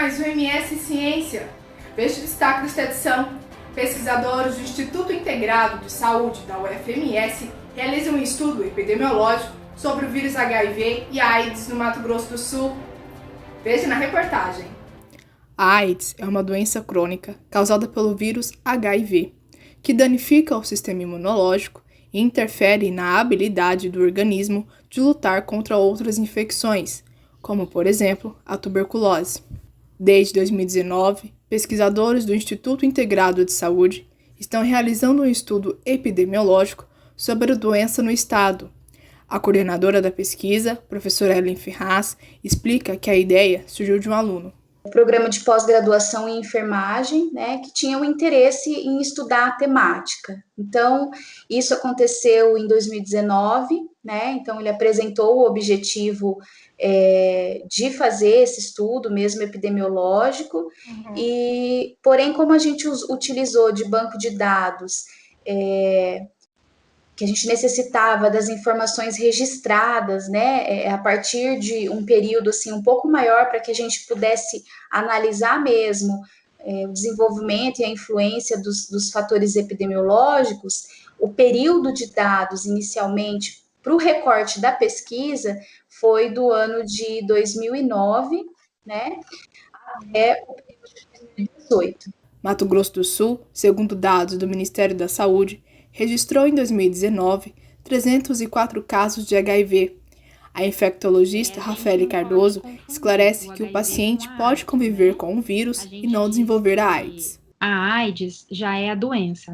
mais um MS Ciência. Veja o destaque desta edição. Pesquisadores do Instituto Integrado de Saúde da UFMS realizam um estudo epidemiológico sobre o vírus HIV e a AIDS no Mato Grosso do Sul. Veja na reportagem. A AIDS é uma doença crônica causada pelo vírus HIV, que danifica o sistema imunológico e interfere na habilidade do organismo de lutar contra outras infecções, como, por exemplo, a tuberculose. Desde 2019, pesquisadores do Instituto Integrado de Saúde estão realizando um estudo epidemiológico sobre a doença no estado. A coordenadora da pesquisa, professora Ellen Ferraz, explica que a ideia surgiu de um aluno. O programa de pós-graduação em enfermagem, que tinha o interesse em estudar a temática. Então, isso aconteceu em 2019, então ele apresentou o objetivo de fazer esse estudo mesmo epidemiológico, porém, como a gente utilizou de banco de dados, que a gente necessitava das informações registradas, a partir de um período assim um pouco maior para que a gente pudesse analisar mesmo o desenvolvimento e a influência dos fatores epidemiológicos. O período de dados inicialmente para o recorte da pesquisa foi do ano de 2009, até o período de 2018. Mato Grosso do Sul, segundo dados do Ministério da Saúde, registrou em 2019 304 casos de HIV. A infectologista Rafaele Cardoso esclarece que o paciente pode conviver com o vírus e não desenvolver a AIDS. A AIDS já é a doença,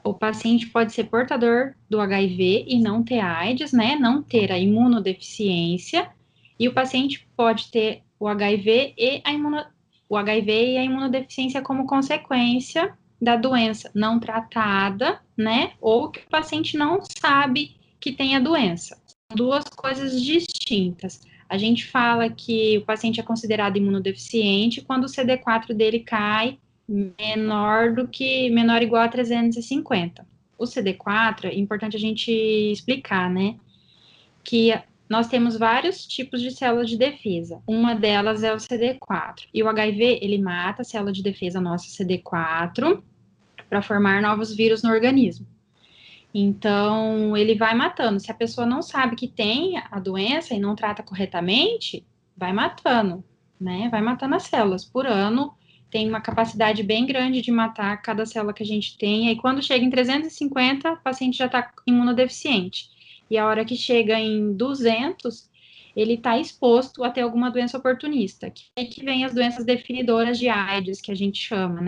O paciente pode ser portador do HIV e não ter a AIDS, não ter a imunodeficiência, e o paciente pode ter o HIV e a imunodeficiência como consequência da doença não tratada, ou que o paciente não sabe que tem a doença. São duas coisas distintas. A gente fala que o paciente é considerado imunodeficiente quando o CD4 dele cai menor ou igual a 350. O CD4, é importante a gente explicar, que nós temos vários tipos de células de defesa. Uma delas é o CD4. E o HIV, ele mata a célula de defesa nossa CD4 para formar novos vírus no organismo. Então, ele vai matando. Se a pessoa não sabe que tem a doença e não trata corretamente, vai matando, Vai matando as células. Por ano, tem uma capacidade bem grande de matar cada célula que a gente tem. E aí, quando chega em 350, o paciente já está imunodeficiente. E a hora que chega em 200, ele está exposto a ter alguma doença oportunista. Que é que vem as doenças definidoras de AIDS, que a gente chama,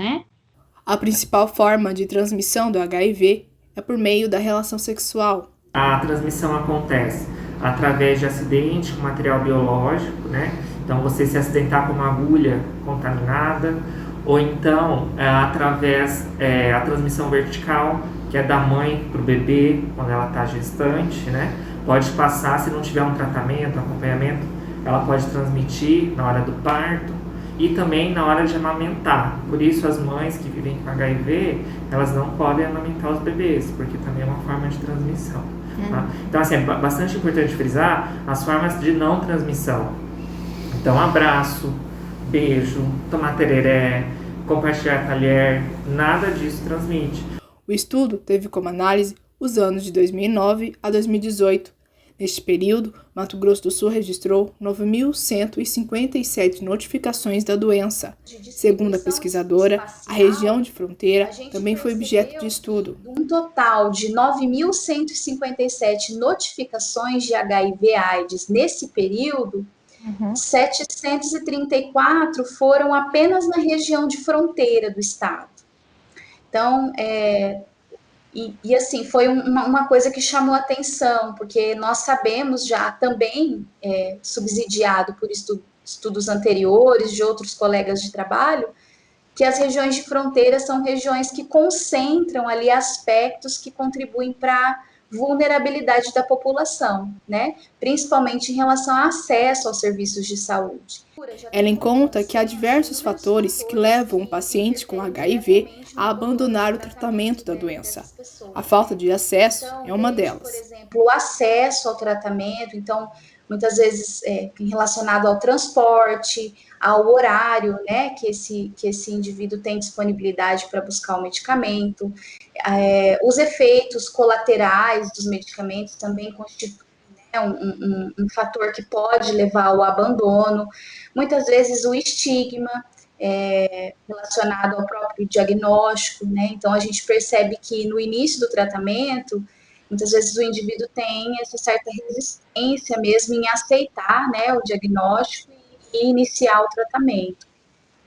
A principal forma de transmissão do HIV é por meio da relação sexual. A transmissão acontece através de acidente com material biológico, Então, você se acidentar com uma agulha contaminada, ou então através a transmissão vertical, que é da mãe para o bebê, quando ela está gestante, Pode passar, se não tiver um tratamento, um acompanhamento, ela pode transmitir na hora do parto e também na hora de amamentar. Por isso, as mães que vivem com HIV, elas não podem amamentar os bebês, porque também é uma forma de transmissão. Tá? Então, assim, é bastante importante frisar as formas de não transmissão. Então, abraço, beijo, tomar tereré, compartilhar talher, nada disso transmite. O estudo teve como análise os anos de 2009 a 2018. Neste período, Mato Grosso do Sul registrou 9.157 notificações da doença. Segundo a pesquisadora, a região de fronteira também foi objeto de estudo. Um total de 9.157 notificações de HIV/AIDS nesse período, 734 foram apenas na região de fronteira do estado. Então, assim, foi uma coisa que chamou atenção, porque nós sabemos já também, subsidiado por estudos anteriores de outros colegas de trabalho, que as regiões de fronteira são regiões que concentram ali aspectos que contribuem para a vulnerabilidade da população, principalmente em relação ao acesso aos serviços de saúde. Ela conta que há diversos fatores que levam um paciente com HIV a abandonar o tratamento da doença. A falta de acesso é uma delas. Por exemplo, o acesso ao tratamento. Então, muitas vezes relacionado ao transporte, ao horário, né, que esse indivíduo tem disponibilidade para buscar o medicamento. Os efeitos colaterais dos medicamentos também constituem, né, um fator que pode levar ao abandono. Muitas vezes o estigma relacionado ao próprio diagnóstico, né? Então a gente percebe que no início do tratamento, muitas vezes o indivíduo tem essa certa resistência mesmo em aceitar, né, o diagnóstico e iniciar o tratamento.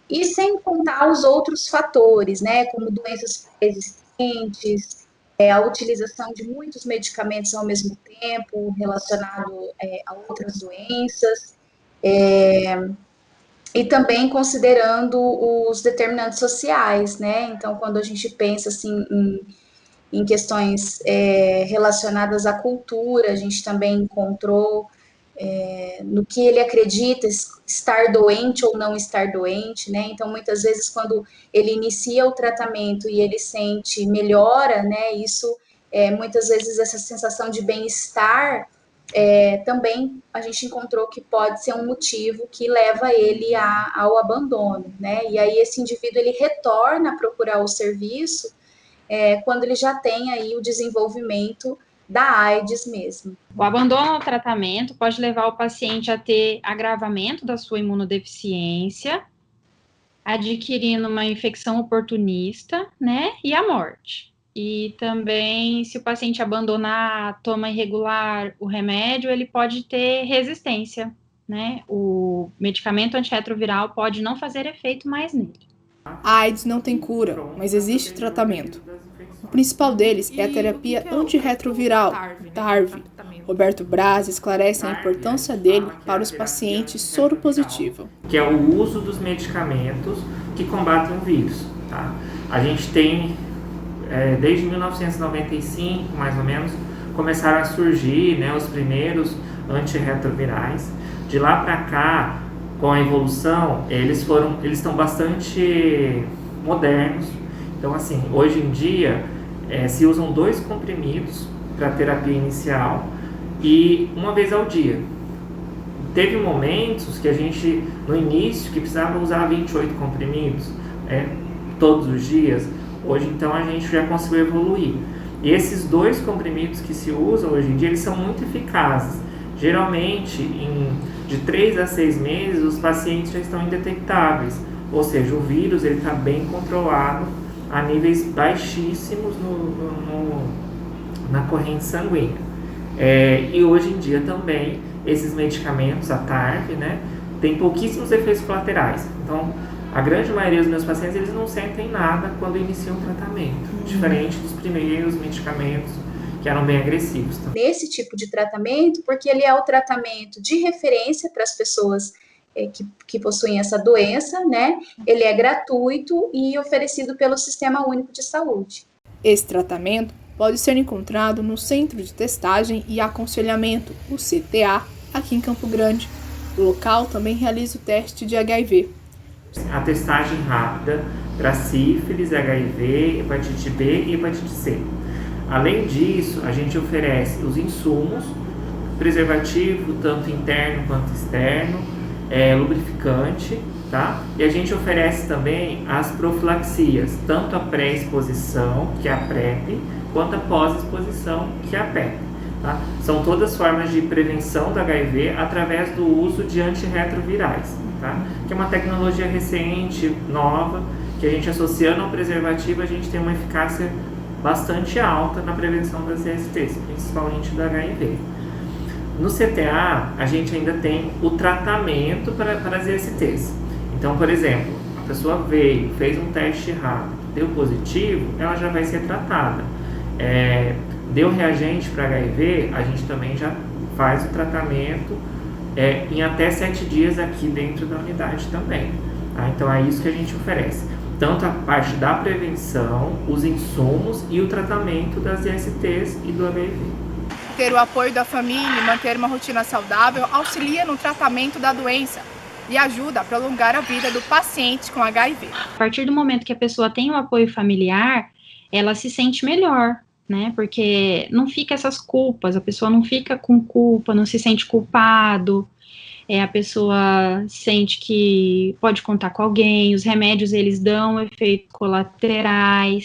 E sem contar os outros fatores, né, como doenças pré-existentes, a utilização de muitos medicamentos ao mesmo tempo, relacionado a outras doenças, e também considerando os determinantes sociais, né? Então, quando a gente pensa assim em questões relacionadas à cultura, a gente também encontrou no que ele acredita estar doente ou não estar doente, né? Então, muitas vezes, quando ele inicia o tratamento e ele sente melhora, né? Isso, muitas vezes, essa sensação de bem-estar também a gente encontrou que pode ser um motivo que leva ele ao abandono, né? E aí esse indivíduo ele retorna a procurar o serviço quando ele já tem aí o desenvolvimento da AIDS mesmo. O abandono ao tratamento pode levar o paciente a ter agravamento da sua imunodeficiência, adquirindo uma infecção oportunista, né, e a morte. E também, se o paciente abandonar, toma irregular o remédio, ele pode ter resistência, né? O medicamento antirretroviral pode não fazer efeito mais nele. A AIDS não tem cura, mas existe tratamento. O principal deles é a terapia antirretroviral, TARV. Roberto Braz esclarece a importância dele para os pacientes soropositivos. Que é o uso dos medicamentos que combatem o vírus. Tá? A gente tem, desde 1995, mais ou menos, começaram a surgir, né, os primeiros antirretrovirais. De lá para cá, com a evolução, eles estão bastante modernos. Então, assim, hoje em dia, se usam 2 comprimidos para terapia inicial e uma vez ao dia. Teve momentos que a gente, no início, que precisava usar 28 comprimidos todos os dias. Hoje, então, a gente já conseguiu evoluir. E esses 2 comprimidos que se usam hoje em dia, eles são muito eficazes. Geralmente, de 3 a 6 meses, os pacientes já estão indetectáveis. Ou seja, o vírus está bem controlado a níveis baixíssimos na corrente sanguínea. E hoje em dia também, esses medicamentos, a TARV, né, tem pouquíssimos efeitos colaterais. Então, a grande maioria dos meus pacientes, eles não sentem nada quando iniciam o tratamento, diferente dos primeiros medicamentos que eram bem agressivos. Nesse tipo de tratamento, porque ele é o tratamento de referência para as pessoas que possuem essa doença, né? Ele é gratuito e oferecido pelo Sistema Único de Saúde. Esse tratamento pode ser encontrado no Centro de Testagem e Aconselhamento, o CTA, aqui em Campo Grande. O local também realiza o teste de HIV. A testagem rápida para sífilis, HIV, hepatite B e hepatite C. Além disso, a gente oferece os insumos, preservativo, tanto interno quanto externo, lubrificante, tá? E a gente oferece também as profilaxias, tanto a pré-exposição, que é a PrEP, quanto a pós-exposição, que é a PEP. Tá? São todas formas de prevenção do HIV através do uso de antirretrovirais, tá? Que é uma tecnologia recente, nova, que a gente associando ao preservativo, a gente tem uma eficácia bastante alta na prevenção das ISTs, principalmente do HIV. No CTA, a gente ainda tem o tratamento para as ISTs. Então, por exemplo, a pessoa veio, fez um teste rápido, deu positivo, ela já vai ser tratada. Deu reagente para HIV, a gente também já faz o tratamento em até 7 dias aqui dentro da unidade também. Tá? Então, é isso que a gente oferece. Tanto a parte da prevenção, os insumos e o tratamento das ISTs e do HIV. Ter o apoio da família e manter uma rotina saudável auxilia no tratamento da doença e ajuda a prolongar a vida do paciente com HIV. A partir do momento que a pessoa tem o apoio familiar, ela se sente melhor, né? Porque não fica essas culpas, a pessoa não fica com culpa, não se sente culpado, a pessoa sente que pode contar com alguém, os remédios, eles dão efeitos colaterais,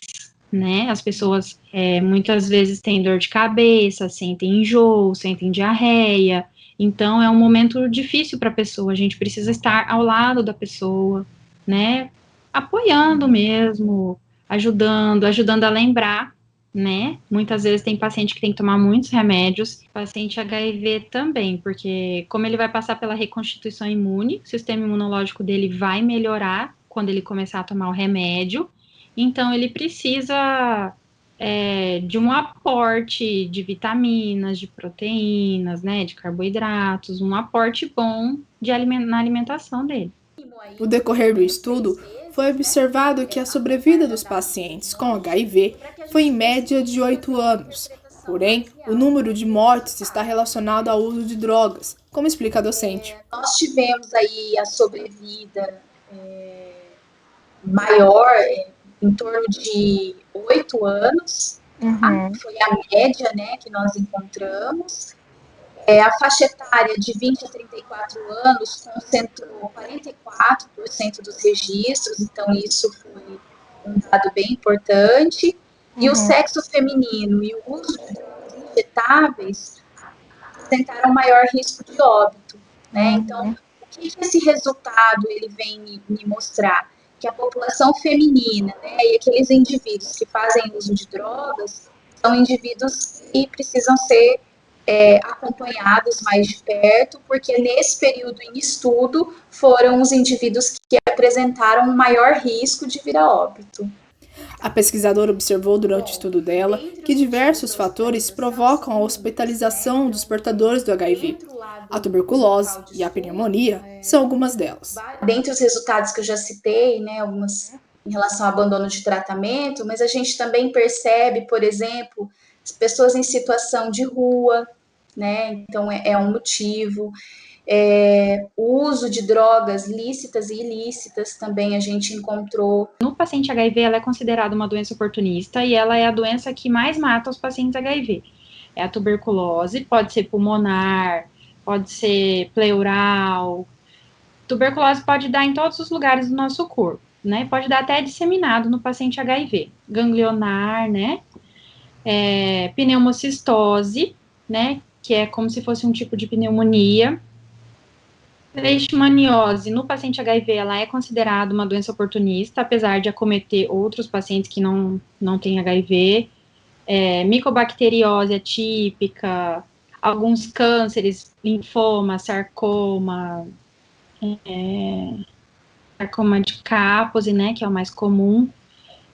né? As pessoas muitas vezes têm dor de cabeça, sentem enjoo, sentem diarreia, então é um momento difícil para a pessoa, a gente precisa estar ao lado da pessoa, né? Apoiando mesmo, ajudando a lembrar, né? Muitas vezes tem paciente que tem que tomar muitos remédios, paciente HIV também, porque como ele vai passar pela reconstituição imune, o sistema imunológico dele vai melhorar quando ele começar a tomar o remédio, então ele precisa de um aporte de vitaminas, de proteínas, né, de carboidratos, um aporte bom na alimentação dele. No decorrer do estudo, foi observado que a sobrevida dos pacientes com HIV foi em média de 8 anos. Porém, o número de mortes está relacionado ao uso de drogas, como explica a docente. Nós tivemos aí a sobrevida maior, em torno de 8 anos, foi a média, né, que nós encontramos. A faixa etária de 20 a 34 anos concentrou 44% dos registros, então isso foi um dado bem importante. E o sexo feminino e o uso de drogas injetáveis apresentaram maior risco de óbito, né? Então, o que esse resultado ele vem me mostrar? Que a população feminina, né, e aqueles indivíduos que fazem uso de drogas são indivíduos que precisam ser acompanhados mais de perto, porque nesse período em estudo foram os indivíduos que apresentaram um maior risco de vir a óbito. A pesquisadora observou durante o estudo dela que diversos fatores provocam a hospitalização dos portadores do HIV. A tuberculose e a pneumonia são algumas delas. Dentre os resultados que eu já citei, né, algumas em relação ao abandono de tratamento, mas a gente também percebe, por exemplo, as pessoas em situação de rua, né? Então é um motivo. O uso de drogas lícitas e ilícitas também a gente encontrou. No paciente HIV, ela é considerada uma doença oportunista e ela é a doença que mais mata os pacientes HIV. É a tuberculose, pode ser pulmonar, pode ser pleural. Tuberculose pode dar em todos os lugares do nosso corpo, né? Pode dar até disseminado no paciente HIV. Ganglionar, né? Pneumocistose, né? Que é como se fosse um tipo de pneumonia. Leishmaniose, no paciente HIV, ela é considerada uma doença oportunista, apesar de acometer outros pacientes que não têm HIV. Micobacteriose atípica, alguns cânceres, linfoma, sarcoma, sarcoma de Kaposi, né, que é o mais comum.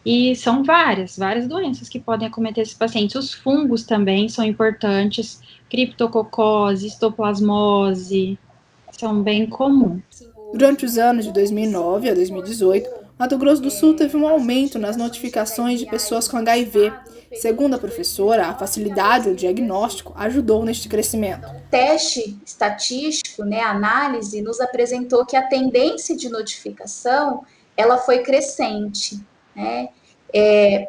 E são várias doenças que podem acometer esses pacientes. Os fungos também são importantes, criptococose, histoplasmose, são bem comuns. Durante os anos de 2009 a 2018, Mato Grosso do Sul teve um aumento nas notificações de pessoas com HIV. Segundo a professora, a facilidade do diagnóstico ajudou neste crescimento. O teste estatístico, né, a análise, nos apresentou que a tendência de notificação ela foi crescente, né,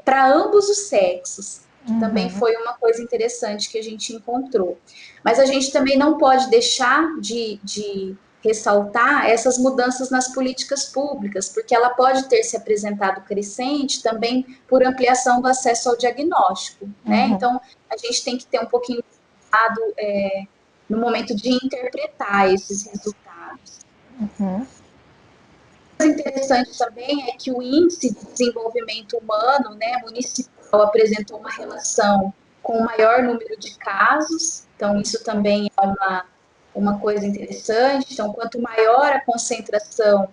para ambos os sexos. Também foi uma coisa interessante que a gente encontrou. Mas a gente também não pode deixar de ressaltar essas mudanças nas políticas públicas, porque ela pode ter se apresentado crescente também por ampliação do acesso ao diagnóstico, né? Então, a gente tem que ter um pouquinho de cuidado no momento de interpretar esses resultados. Coisa interessante também é que o índice de desenvolvimento humano, né, municipal, apresentou uma relação com o maior número de casos, então isso também é uma coisa interessante. Então, quanto maior a concentração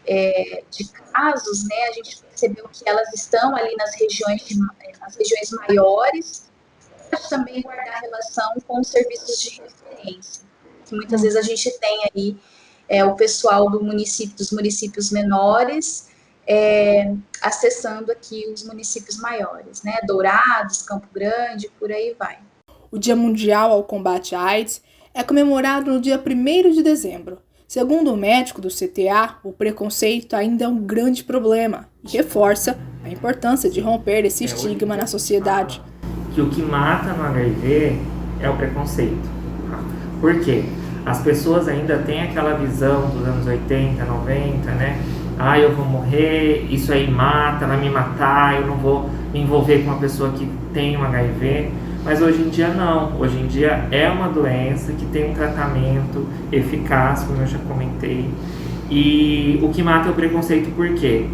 de casos, né, a gente percebeu que elas estão ali nas regiões maiores. Pode também guardar relação com os serviços de referência, que muitas vezes a gente tem aí o pessoal dos municípios menores acessando aqui os municípios maiores, né, Dourados, Campo Grande, por aí vai. O Dia Mundial ao Combate à AIDS é comemorado no dia 1º de dezembro. Segundo o médico do CTA, o preconceito ainda é um grande problema e reforça a importância de romper esse estigma na sociedade. que o que mata no HIV é o preconceito. Tá? Por quê? As pessoas ainda têm aquela visão dos anos 80, 90, né? Ah, eu vou morrer, isso aí mata, vai me matar, eu não vou me envolver com uma pessoa que tem um HIV. Mas hoje em dia não. Hoje em dia é uma doença que tem um tratamento eficaz, como eu já comentei. E o que mata é o preconceito por quê?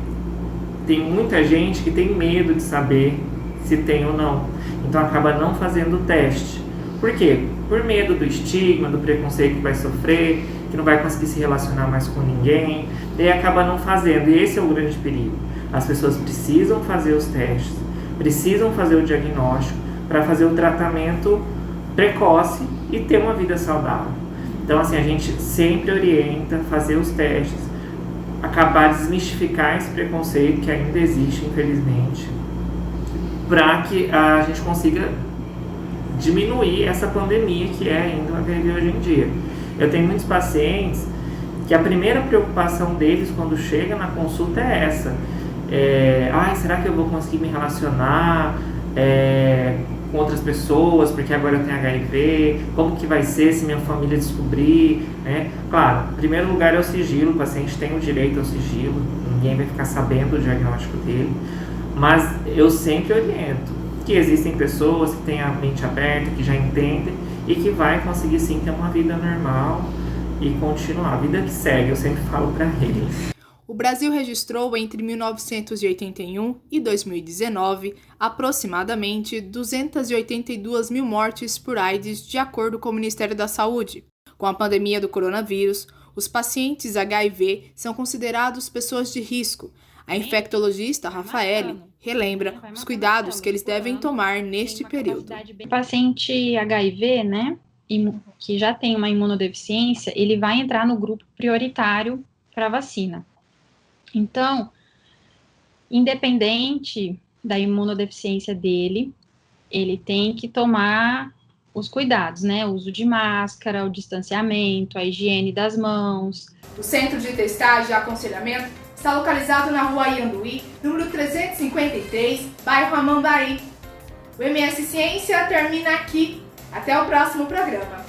Tem muita gente que tem medo de saber se tem ou não. Então acaba não fazendo o teste. Por quê? Por medo do estigma, do preconceito que vai sofrer, que não vai conseguir se relacionar mais com ninguém, e acaba não fazendo. E esse é o grande perigo. As pessoas precisam fazer os testes, precisam fazer o diagnóstico para fazer o tratamento precoce e ter uma vida saudável. Então, assim, a gente sempre orienta a fazer os testes, acabar de desmistificar esse preconceito que ainda existe, infelizmente, para que a gente consiga diminuir essa pandemia que é ainda o HIV hoje em dia. Eu tenho muitos pacientes que a primeira preocupação deles quando chega na consulta é essa. Será que eu vou conseguir me relacionar com outras pessoas, porque agora eu tenho HIV? Como que vai ser se minha família descobrir? Né? Claro, em primeiro lugar é o sigilo, o paciente tem o direito ao sigilo, ninguém vai ficar sabendo o diagnóstico dele, mas eu sempre oriento que existem pessoas que têm a mente aberta, que já entendem e que vai conseguir sim ter uma vida normal e continuar, a vida que segue, eu sempre falo para eles. O Brasil registrou entre 1981 e 2019 aproximadamente 282 mil mortes por AIDS, de acordo com o Ministério da Saúde. Com a pandemia do coronavírus, os pacientes HIV são considerados pessoas de risco. A infectologista Rafaele relembra os cuidados que eles devem tomar neste período. O paciente HIV, né, que já tem uma imunodeficiência, ele vai entrar no grupo prioritário para vacina. Então, independente da imunodeficiência dele, ele tem que tomar os cuidados, né? O uso de máscara, o distanciamento, a higiene das mãos. O Centro de Testagem e Aconselhamento está localizado na Rua Ianduí, número 353, bairro Amambari. O MS Ciência termina aqui. Até o próximo programa.